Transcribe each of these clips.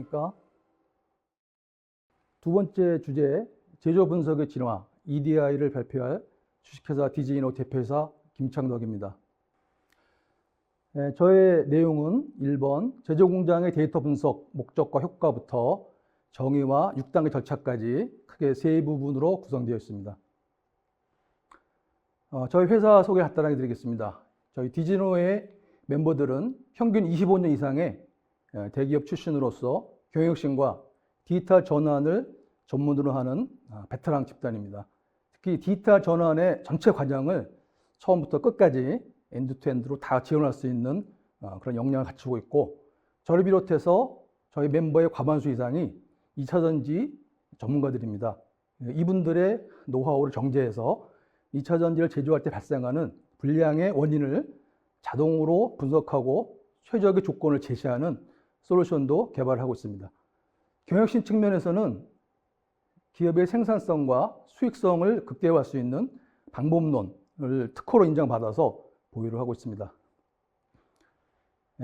안녕하십니까. 두 번째 주제, 제조 분석의 진화, EDI를 발표할 주식회사 디지이노 대표이사 김창덕입니다. 저의 내용은 1번, 제조 공장의 데이터 분석 목적과 효과부터 정의와 6단계 절차까지 크게 3부분으로 구성되어 있습니다. 저희 회사 소개 간단하게 드리겠습니다. 저희 디지노의 멤버들은 평균 25년 이상의 대기업 출신으로서 경영혁신과 디지털 전환을 전문으로 하는 베테랑 집단입니다. 특히 디지털 전환의 전체 과정을 처음부터 끝까지 엔드투엔드로 다 지원할 수 있는 그런 역량을 갖추고 있고, 저를 비롯해서 저희 멤버의 과반수 이상이 2차전지 전문가들입니다. 이분들의 노하우를 정제해서 2차전지를 제조할 때 발생하는 불량의 원인을 자동으로 분석하고 최적의 조건을 제시하는 솔루션도 개발하고 있습니다. 경영혁신 측면에서는 기업의 생산성과 수익성을 극대화할 수 있는 방법론을 특허로 인정받아서 보유를 하고 있습니다.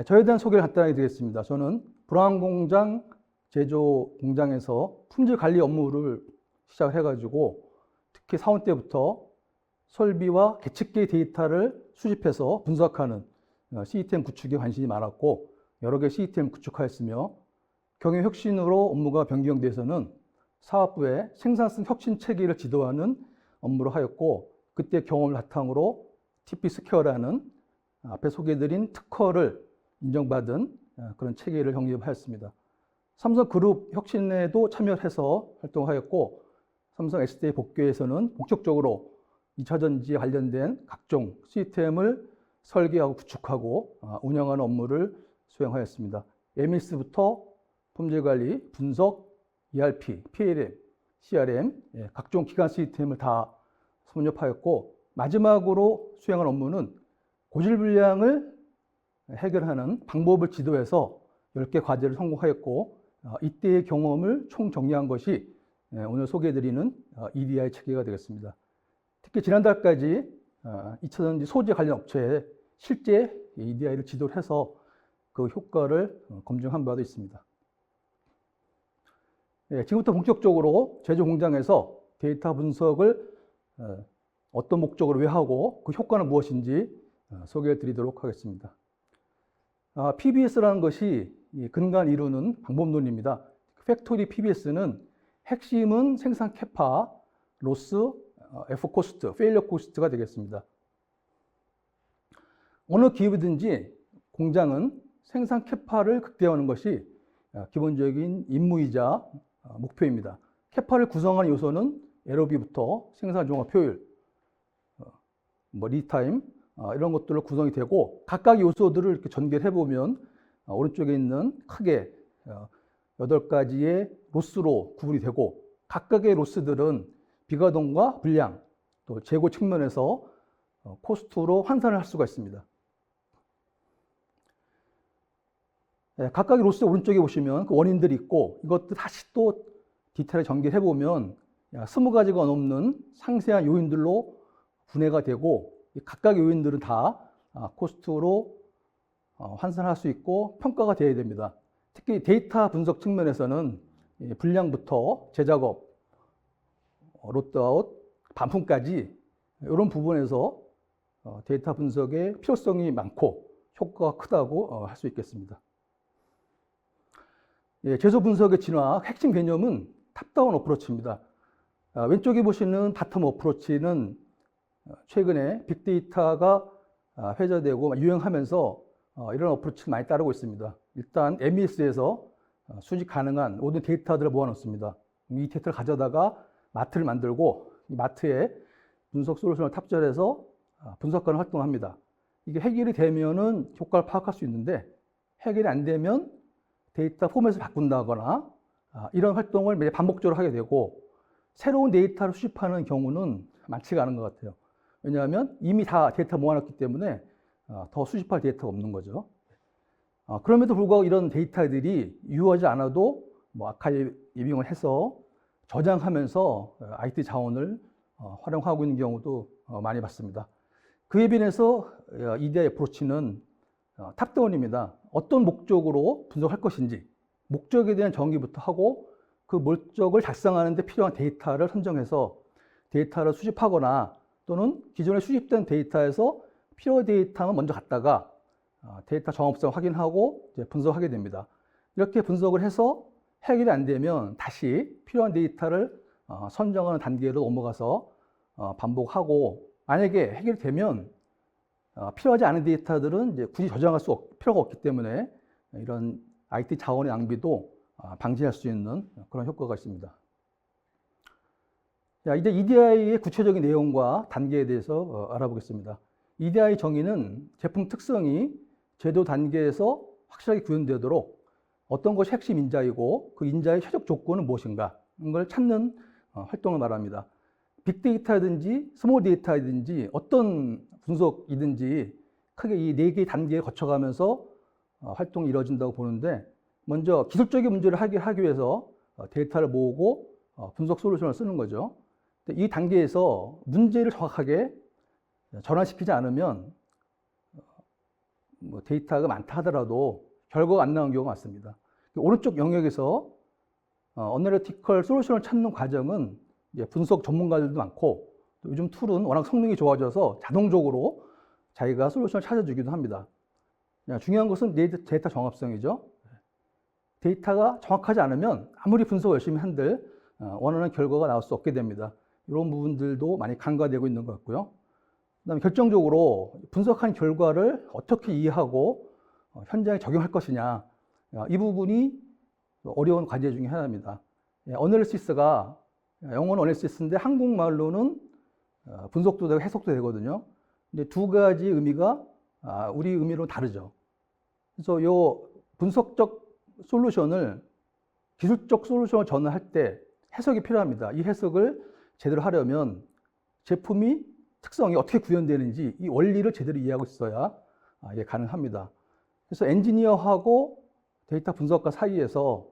저에 대한 소개를 간단하게 드리겠습니다. 저는 불황공장 제조 공장에서 품질 관리 업무를 시작해가지고 특히 사원 때부터 설비와 계측기 데이터를 수집해서 분석하는 시스템 구축에 관심이 많았고, 여러 개 시스템 구축하였으며, 경영혁신으로 업무가 변경돼서는 사업부의 생산성 혁신 체계를 지도하는 업무를 하였고, 그때 경험을 바탕으로 TP스퀘어라는 앞에 소개해드린 특허를 인정받은 그런 체계를 형성하였습니다. 삼성그룹 혁신에도 참여해서 활동하였고, 삼성 SDI 복귀에서는 본격적으로 2차전지에 관련된 각종 시스템을 설계하고 구축하고 운영하는 업무를 수행하였습니다. MES부터 품질관리, 분석, ERP, PLM, CRM, 각종 기관 시스템을 다 섭렵하였고, 마지막으로 수행한 업무는 고질 불량을 해결하는 방법을 지도해서 10개 과제를 성공하였고, 이때의 경험을 총정리한 것이 오늘 소개해드리는 EDI 체계가 되겠습니다. 특히 지난달까지 2차전지 소재 관련 업체에 실제 EDI를 지도를 해서 그 효과를 검증한 바도 있습니다. 지금부터 본격적으로 제조 공장에서 데이터 분석을 어떤 목적으로 왜 하고 그 효과는 무엇인지 소개해 드리도록 하겠습니다. PBS라는 것이 근간 이루는 방법론입니다. 팩토리 PBS는 핵심은 생산 캐파, 로스, F 코스트, 페일리어 코스트가 되겠습니다. 어느 기업이든지 공장은 생산 캐파를 극대화하는 것이 기본적인 임무이자 목표입니다. 캐파를 구성하는 요소는 LOB부터 생산 종합 효율, 리타임, 이런 것들로 구성이 되고, 각각 요소들을 이렇게 전개를 해보면 오른쪽에 있는 크게 8가지의 로스로 구분이 되고, 각각의 로스들은 비가동과 불량, 또 재고 측면에서 코스트로 환산을 할 수가 있습니다. 각각의 로스 오른쪽에 보시면 그 원인들이 있고, 이것도 다시 또 디테일하게 전개해 보면 20가지가 넘는 상세한 요인들로 분해가 되고, 각각의 요인들은 다 코스트로 환산할 수 있고 평가가 되어야 됩니다. 특히 데이터 분석 측면에서는 불량부터 재작업, 로드아웃, 반품까지 이런 부분에서 데이터 분석의 필요성이 많고 효과가 크다고 할 수 있겠습니다. 제조 분석의 진화 핵심 개념은 탑다운 어프로치입니다. 왼쪽에 보시는 바텀 어프로치는 최근에 빅데이터가 회자되고 유행하면서 이런 어프로치를 많이 따르고 있습니다. 일단 MES에서 수집 가능한 모든 데이터들을 모아놓습니다. 이 데이터를 가져다가 마트를 만들고, 이 마트에 분석 솔루션을 탑재해서 분석관을 활동합니다. 이게 해결이 되면은 효과를 파악할 수 있는데, 해결이 안 되면 데이터 포맷을 바꾼다거나 이런 활동을 매일 반복적으로 하게 되고, 새로운 데이터를 수집하는 경우는 많지가 않은 것 같아요. 왜냐하면 이미 다 데이터 모아놨기 때문에 더 수집할 데이터가 없는 거죠. 그럼에도 불구하고 이런 데이터들이 유효하지 않아도 아카이빙을 해서 저장하면서 IT 자원을 활용하고 있는 경우도 많이 봤습니다. 그에 비해서 EDI 어프로치는 탑다운입니다. 어떤 목적으로 분석할 것인지, 목적에 대한 정의부터 하고 그 목적을 달성하는 데 필요한 데이터를 선정해서 데이터를 수집하거나 또는 기존에 수집된 데이터에서 필요 데이터만 먼저 갖다가 데이터 정확성 확인하고 이제 분석하게 됩니다. 이렇게 분석을 해서 해결이 안 되면 다시 필요한 데이터를 선정하는 단계로 넘어가서 반복하고, 만약에 해결이 되면 필요하지 않은 데이터들은 이제 굳이 저장할 필요가 없기 때문에 이런 IT 자원의 낭비도 방지할 수 있는 그런 효과가 있습니다. 자, 이제 EDI의 구체적인 내용과 단계에 대해서 알아보겠습니다. EDI 정의는 제품 특성이 제도 단계에서 확실하게 구현되도록 어떤 것이 핵심 인자이고 그 인자의 최적 조건은 무엇인가 이걸 찾는 활동을 말합니다. 빅데이터든지 스몰 데이터든지 어떤 분석이든지 크게 이 4개의 단계에 거쳐가면서 활동이 이루어진다고 보는데, 먼저 기술적인 문제를 하기 위해서 데이터를 모으고 분석 솔루션을 쓰는 거죠. 이 단계에서 문제를 정확하게 전환시키지 않으면 데이터가 많다 하더라도 결과가 안 나오는 경우가 많습니다. 오른쪽 영역에서 어널리티컬 솔루션을 찾는 과정은 이제 분석 전문가들도 많고, 또 요즘 툴은 워낙 성능이 좋아져서 자동적으로 자기가 솔루션을 찾아주기도 합니다. 중요한 것은 데이터 정합성이죠. 데이터가 정확하지 않으면 아무리 분석을 열심히 한들 원하는 결과가 나올 수 없게 됩니다. 이런 부분들도 많이 간과되고 있는 것 같고요. 그다음에 결정적으로 분석한 결과를 어떻게 이해하고 현장에 적용할 것이냐, 이 부분이 어려운 과제 중에 하나입니다. 어널리시스가 영어는 어널리시스인데 한국말로는 분석도 되고 해석도 되거든요. 근데 두 가지 의미가 우리 의미로 다르죠. 그래서 이 분석적 솔루션을 기술적 솔루션을 전환할 때 해석이 필요합니다. 이 해석을 제대로 하려면 제품이 특성이 어떻게 구현되는지 이 원리를 제대로 이해하고 있어야 이게 가능합니다. 그래서 엔지니어하고 데이터 분석가 사이에서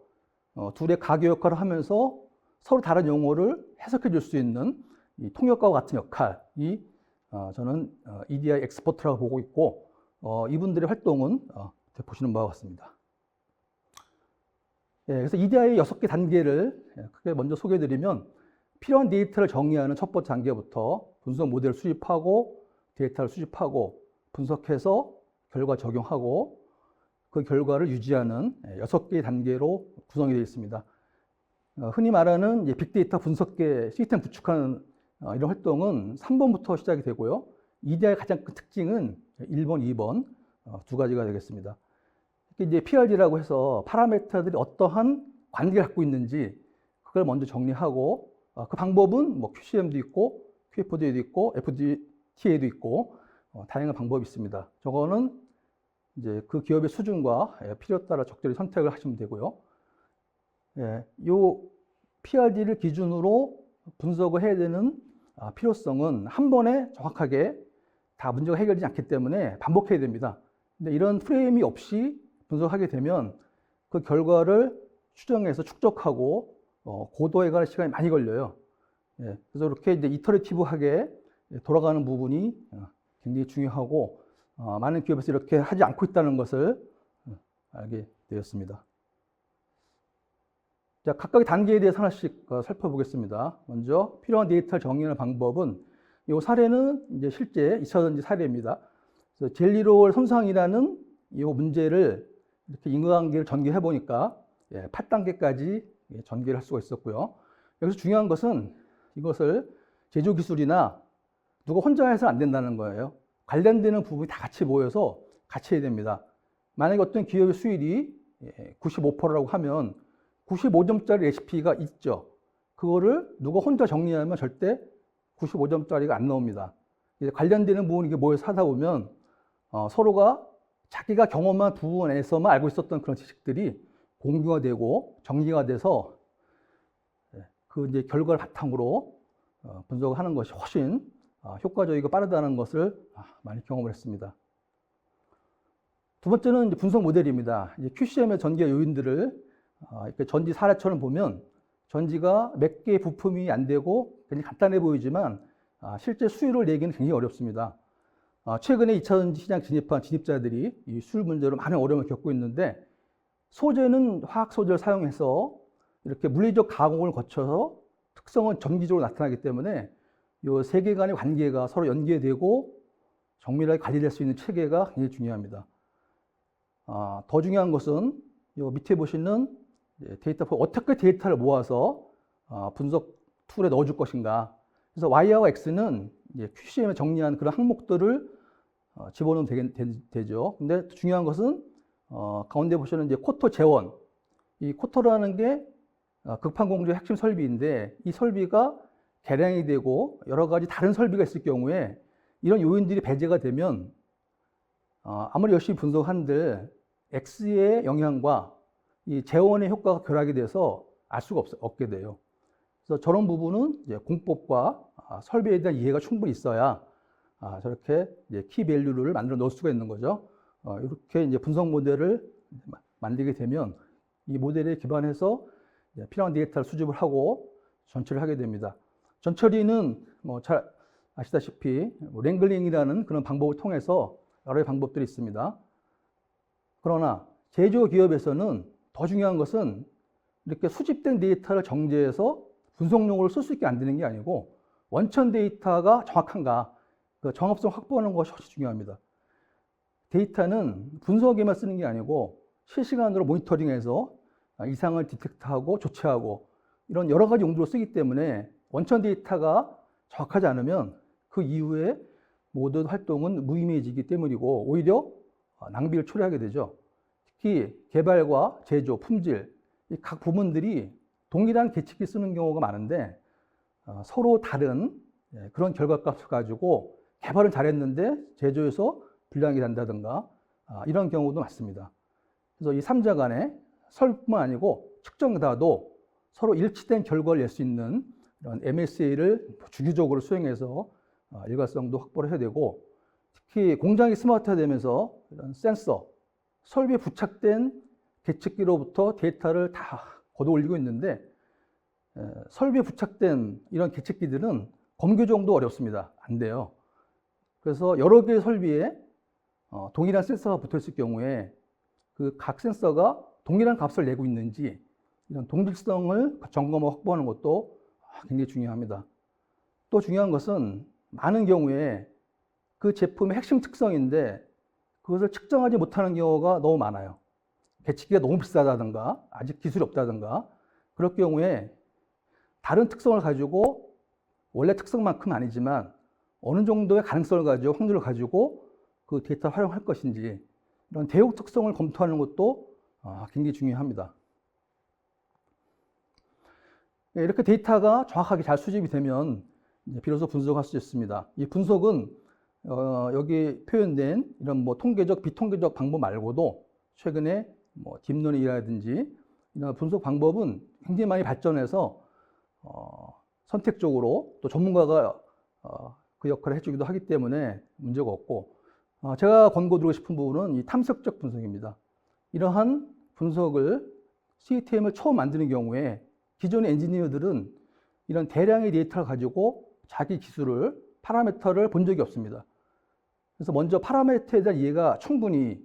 둘의 가교 역할을 하면서 서로 다른 용어를 해석해 줄 수 있는 이 통역가와 같은 역할이 저는 EDI 엑스퍼트라고 보고 있고, 이분들의 활동은 보시는 바와 같습니다. 그래서 EDI의 6개 단계를 크게 먼저 소개해 드리면, 필요한 데이터를 정의하는 첫 번째 단계부터 분석 모델을 수집하고 데이터를 수집하고 분석해서 결과 적용하고 그 결과를 유지하는 6개의 단계로 구성이 되어 있습니다. 흔히 말하는 빅데이터 분석계 시스템 구축하는 이런 활동은 3번부터 시작이 되고요. EDI의 가장 큰 특징은 1번, 2번 두 가지가 되겠습니다. 이제 PRD라고 해서 파라미터들이 어떠한 관계를 갖고 있는지 그걸 먼저 정리하고, 그 방법은 뭐 QCM도 있고 QFD도 있고 FDTA도 있고 다양한 방법이 있습니다. 저거는 이제 그 기업의 수준과 필요에 따라 적절히 선택을 하시면 되고요. 이 PRD를 기준으로 분석을 해야 되는 필요성은 한 번에 정확하게 다 문제가 해결되지 않기 때문에 반복해야 됩니다. 근데 이런 프레임이 없이 분석하게 되면 그 결과를 추정해서 축적하고 고도화해가는 시간이 많이 걸려요. 그래서 이렇게 이제 이터레이티브하게 돌아가는 부분이 굉장히 중요하고, 많은 기업에서 이렇게 하지 않고 있다는 것을 알게 되었습니다. 자, 각각의 단계에 대해서 하나씩 살펴보겠습니다. 먼저 필요한 데이터를 정의하는 방법은, 이 사례는 이제 실제 2차전지 사례입니다. 그래서 젤리롤 손상이라는 이 문제를 이렇게 인과관계를 전개해 보니까 8단계까지 전개를 할 수가 있었고요. 여기서 중요한 것은 이것을 제조 기술이나 누가 혼자 해서는 안 된다는 거예요. 관련되는 부분이 다 같이 모여서 같이 해야 됩니다. 만약에 어떤 기업의 수율이 95%라고 하면 95점짜리 레시피가 있죠. 그거를 누가 혼자 정리하면 절대 95점짜리가 안 나옵니다. 관련되는 부분이 모여서 하다 보면 서로가 자기가 경험한 부분에서만 알고 있었던 그런 지식들이 공유화되고 정리가 돼서 그 이제 결과를 바탕으로 분석을 하는 것이 훨씬 효과적이고 빠르다는 것을 많이 경험을 했습니다. 두 번째는 이제 분석 모델입니다. 이제 QCM의 전개 요인들을 이렇게 전지 사례처럼 보면 전지가 몇 개의 부품이 안 되고 굉장히 간단해 보이지만 실제 수율을 내기는 굉장히 어렵습니다. 최근에 2차 전지 시장 진입한 진입자들이 이 수율 문제로 많은 어려움을 겪고 있는데, 소재는 화학 소재를 사용해서 이렇게 물리적 가공을 거쳐서 특성은 전기적으로 나타나기 때문에 이 세 개 간의 관계가 서로 연계되고 정밀하게 관리될 수 있는 체계가 굉장히 중요합니다. 더 중요한 것은 이 밑에 보시는 데이터, 어떻게 데이터를 모아서 분석 툴에 넣어줄 것인가. 그래서 Y하고 X는 QCM에 정리한 그런 항목들을 집어넣으면 되죠. 근데 중요한 것은 가운데 보시는 이제 코터 재원. 이 코터라는 게 극판공조의 핵심 설비인데 이 설비가 개량이 되고 여러 가지 다른 설비가 있을 경우에 이런 요인들이 배제가 되면 아무리 열심히 분석한들 X의 영향과 이 재원의 효과가 결합이 돼서 알 수가 없게 돼요. 그래서 저런 부분은 이제 공법과 설비에 대한 이해가 충분히 있어야 저렇게 이제 키 밸류를 만들어 넣을 수가 있는 거죠. 이렇게 이제 분석 모델을 만들게 되면 이 모델에 기반해서 필요한 데이터를 수집을 하고 전처리를 하게 됩니다. 전처리는 뭐 잘 아시다시피 랭글링이라는 그런 방법을 통해서 여러 방법들이 있습니다. 그러나 제조기업에서는 더 중요한 것은 이렇게 수집된 데이터를 정제해서 분석용으로 쓸 수 있게 만드는 게 아니고 원천 데이터가 정확한가, 그 정합성 확보하는 것이 훨씬 중요합니다. 데이터는 분석에만 쓰는 게 아니고 실시간으로 모니터링해서 이상을 디텍트하고 조치하고 이런 여러 가지 용도로 쓰기 때문에 원천 데이터가 정확하지 않으면 그 이후에 모든 활동은 무의미해지기 때문이고 오히려 낭비를 초래하게 되죠. 특히 개발과 제조, 품질 이 각 부문들이 동일한 계측기 쓰는 경우가 많은데 서로 다른 그런 결과값을 가지고 개발은 잘했는데 제조에서 불량이 난다든가 이런 경우도 많습니다. 그래서 이 3자 간에 설뿐만 아니고 측정자도 서로 일치된 결과를 낼 수 있는 이런 MSA를 주기적으로 수행해서 일관성도 확보를 해야 되고 특히 공장이 스마트화되면서 이런 센서, 설비에 부착된 계측기로부터 데이터를 다 걷어 올리고 있는데 설비에 부착된 이런 계측기들은 검교정도 어렵습니다. 안 돼요. 그래서 여러 개의 설비에 동일한 센서가 붙어 있을 경우에 그 각 센서가 동일한 값을 내고 있는지 이런 동질성을 점검하고 확보하는 것도 굉장히 중요합니다. 또 중요한 것은 많은 경우에 그 제품의 핵심 특성인데 그것을 측정하지 못하는 경우가 너무 많아요. 계측기가 너무 비싸다든가 아직 기술이 없다든가 그럴 경우에 다른 특성을 가지고 원래 특성만큼 아니지만 어느 정도의 가능성을 가지고 확률을 가지고 그 데이터를 활용할 것인지 이런 대역 특성을 검토하는 것도 굉장히 중요합니다. 이렇게 데이터가 정확하게 잘 수집이 되면 비로소 분석할 수 있습니다. 이 분석은 여기 표현된 이런 뭐 통계적, 비통계적 방법 말고도 최근에 뭐 딥러닝이라든지 이런 분석 방법은 굉장히 많이 발전해서 선택적으로 또 전문가가 그 역할을 해주기도 하기 때문에 문제가 없고 제가 권고드리고 싶은 부분은 이 탐색적 분석입니다. 이러한 분석을 CTM을 처음 만드는 경우에 기존의 엔지니어들은 이런 대량의 데이터를 가지고 자기 기술을 파라미터를 본 적이 없습니다. 그래서 먼저 파라미터에 대한 이해가 충분히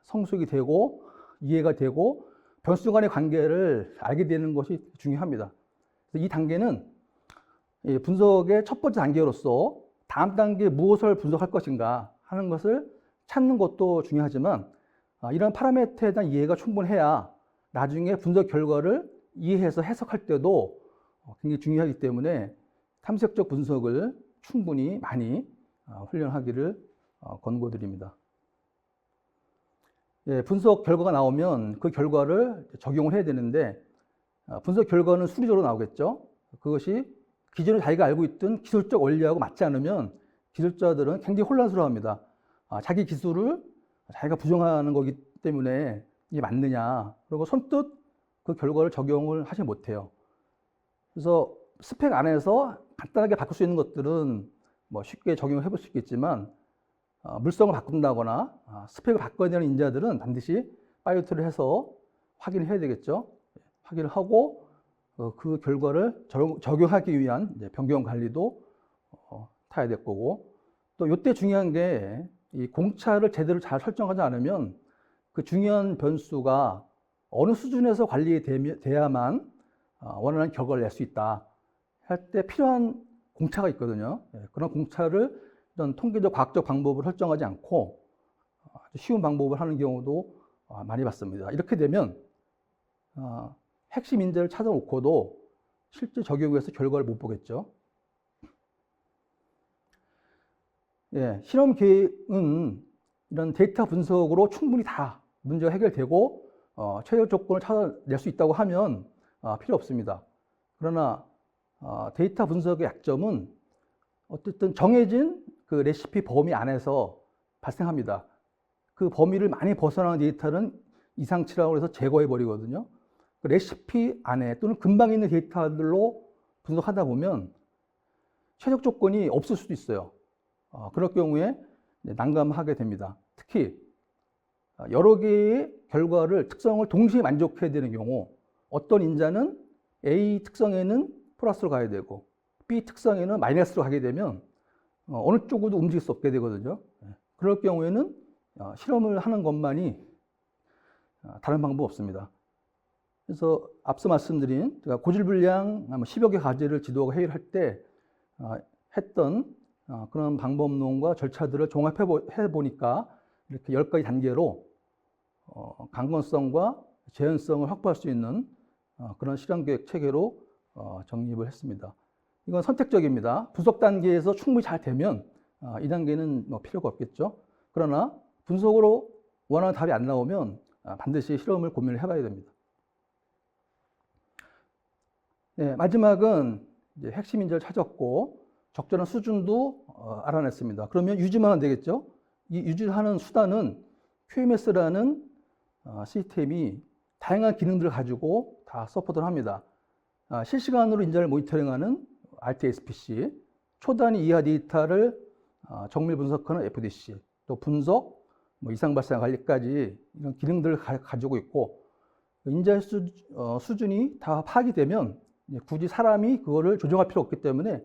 성숙이 되고 이해가 되고 변수 간의 관계를 알게 되는 것이 중요합니다. 그래서 이 단계는 분석의 첫 번째 단계로서 다음 단계에 무엇을 분석할 것인가 하는 것을 찾는 것도 중요하지만 이런 파라미터에 대한 이해가 충분해야 나중에 분석 결과를 이해해서 해석할 때도 굉장히 중요하기 때문에 탐색적 분석을 충분히 많이 훈련하기를 권고드립니다. 분석 결과가 나오면 그 결과를 적용을 해야 되는데 분석 결과는 수리적으로 나오겠죠. 그것이 기존에 자기가 알고 있던 기술적 원리하고 맞지 않으면 기술자들은 굉장히 혼란스러워합니다. 자기 기술을 자기가 부정하는 거기 때문에 이게 맞느냐. 그리고 선뜻 그 결과를 적용을 하지 못해요. 그래서 스펙 안에서 간단하게 바꿀 수 있는 것들은 뭐 쉽게 적용을 해볼 수 있겠지만 물성을 바꾼다거나 스펙을 바꿔야 되는 인자들은 반드시 파이어트를 해서 확인을 해야 되겠죠. 확인을 하고 그 결과를 적용하기 위한 변경 관리도 타야 될 거고 또 이때 중요한 게 이 공차를 제대로 잘 설정하지 않으면 그 중요한 변수가 어느 수준에서 관리돼야만 원하는 결과를 낼 수 있다 할 때 필요한 공차가 있거든요. 그런 공차를 이런 통계적 과학적 방법을 설정하지 않고 아주 쉬운 방법을 하는 경우도 많이 봤습니다. 이렇게 되면 핵심 인재를 찾아놓고도 실제 적용해서 결과를 못 보겠죠. 실험 계획은 이런 데이터 분석으로 충분히 다 문제가 해결되고 최저 조건을 찾아낼 수 있다고 하면 필요 없습니다. 그러나 데이터 분석의 약점은 어쨌든 정해진 그 레시피 범위 안에서 발생합니다. 그 범위를 많이 벗어나는 데이터는 이상치라고 해서 제거해 버리거든요. 그 레시피 안에 또는 근방 있는 데이터들로 분석하다 보면 최적 조건이 없을 수도 있어요. 그럴 경우에 난감하게 됩니다. 특히 여러 개의 결과를 특성을 동시에 만족해야 되는 경우 어떤 인자는 A 특성에는 플러스로 가야 되고 B 특성에는 마이너스로 가게 되면 어느 쪽으로도 움직일 수 없게 되거든요. 그럴 경우에는 실험을 하는 것만이 다른 방법 없습니다. 그래서 앞서 말씀드린 제가 고질분량 10여 개 과제를 지도하고 회의를 할 때 했던 그런 방법론과 절차들을 종합해 보니까 이렇게 10가지 단계로 강건성과 재현성을 확보할 수 있는 그런 실험계획 체계로 정립을 했습니다. 이건 선택적입니다. 분석 단계에서 충분히 잘 되면 이 단계는 필요가 없겠죠. 그러나 분석으로 원하는 답이 안 나오면 반드시 실험을 고민을 해봐야 됩니다. 마지막은 이제 핵심 인재를 찾았고 적절한 수준도 알아냈습니다. 그러면 유지만 하면 되겠죠. 이 유지하는 수단은 QMS라는 시스템이 다양한 기능들을 가지고 다 서포트를 합니다. 실시간으로 인자를 모니터링하는 RT-SPC, 초단위 이하 데이터를 정밀 분석하는 FDC, 또 분석, 이상 발생 관리까지 이런 기능들을 가지고 있고 인자의 수준이 다 파악이 되면 굳이 사람이 그거를 조정할 필요 없기 때문에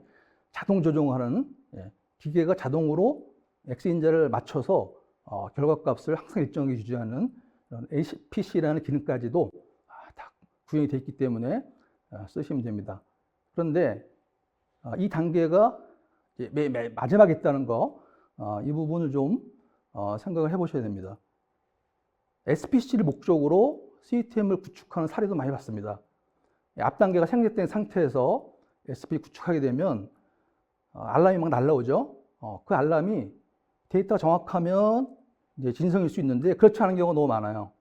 자동 조정하는 기계가 자동으로 X인자를 맞춰서 결과값을 항상 일정하게 유지하는 APC라는 기능까지도 다 구현이 되어 있기 때문에 쓰시면 됩니다. 그런데 이 단계가 마지막에 있다는 거, 이 부분을 좀 생각을 해보셔야 됩니다. SPC를 목적으로 시스템을 구축하는 사례도 많이 봤습니다. 앞 단계가 생략된 상태에서 SPC 구축하게 되면 알람이 막 날라오죠. 그 알람이 데이터가 정확하면 이제 진성일 수 있는데 그렇지 않은 경우가 너무 많아요.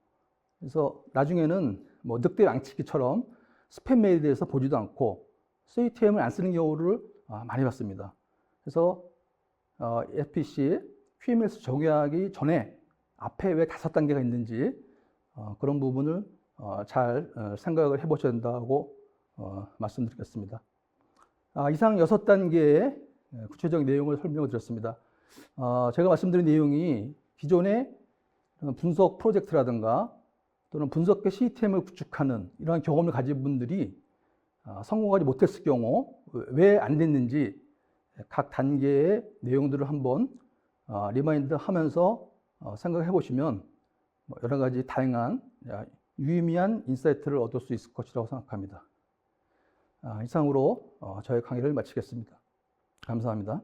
그래서 나중에는 늑대 양치기처럼 스팸 메일에 서 보지도 않고 시스템을 안 쓰는 경우를 많이 봤습니다. 그래서 SPC, QMS 적용하기 전에 앞에 왜 5단계가 있는지 그런 부분을 잘 생각을 해보셔야 된다고 말씀드리겠습니다. 이상 6단계의 구체적인 내용을 설명을 드렸습니다. 제가 말씀드린 내용이 기존의 분석 프로젝트라든가 또는 분석계 시스템을 구축하는 이러한 경험을 가진 분들이 성공하지 못했을 경우 왜 안 됐는지 각 단계의 내용들을 한번 리마인드 하면서 생각해 보시면 여러 가지 다양한 유의미한 인사이트를 얻을 수 있을 것이라고 생각합니다. 이상으로 저의 강의를 마치겠습니다. 감사합니다.